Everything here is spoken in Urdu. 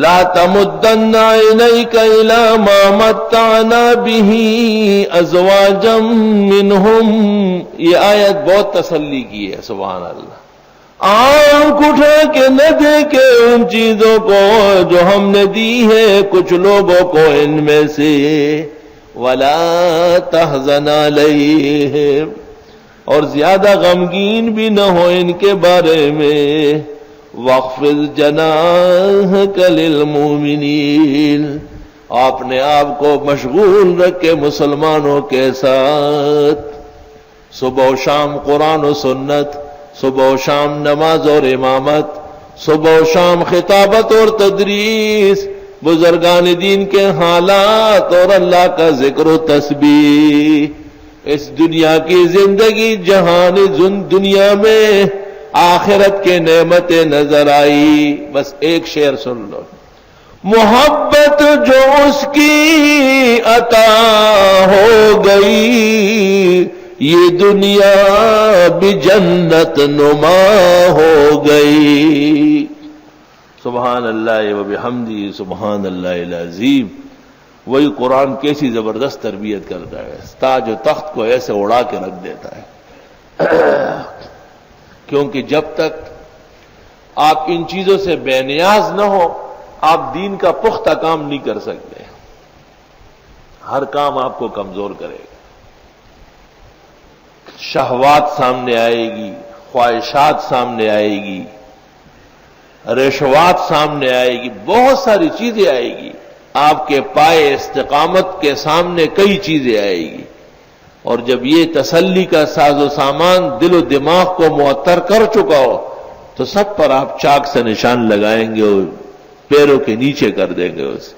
لا تمدن عینیک الی ما متعنا به ازواجا منہم. یہ آیت بہت تسلی کی ہے. سبحان اللہ. آنکھ اٹھا کے نہ دیکھے ان چیزوں کو جو ہم نے دی ہے کچھ لوگوں کو ان میں سے. ولا تحزن علیہم، اور زیادہ غمگین بھی نہ ہو ان کے بارے میں. واخفض جناحک للمؤمنین، آپ نے آپ کو مشغول رکھے مسلمانوں کے ساتھ. صبح و شام قرآن و سنت، صبح و شام نماز اور امامت، صبح و شام خطابت اور تدریس، بزرگان دین کے حالات اور اللہ کا ذکر و تسبیح. اس دنیا کی زندگی جہان دنیا میں آخرت کے نعمتیں نظر آئی. بس ایک شعر سن لو. محبت جو اس کی عطا ہو گئی یہ دنیا بھی جنت نما ہو گئی. سبحان اللہ و بحمدہ سبحان اللہ العظیم. وہی قرآن کیسی زبردست تربیت کرتا ہے. تاج و تخت کو ایسے اڑا کے رکھ دیتا ہے. کیونکہ جب تک آپ ان چیزوں سے بے نیاز نہ ہو آپ دین کا پختہ کام نہیں کر سکتے. ہر کام آپ کو کمزور کرے گا. شہوات سامنے آئے گی، خواہشات سامنے آئے گی، رشوات سامنے آئے گی، بہت ساری چیزیں آئے گی. آپ کے پائے استقامت کے سامنے کئی چیزیں آئے گی. اور جب یہ تسلی کا ساز و سامان دل و دماغ کو معطر کر چکا ہو تو سب پر آپ چاک سے نشان لگائیں گے اور پیروں کے نیچے کر دیں گے اسے.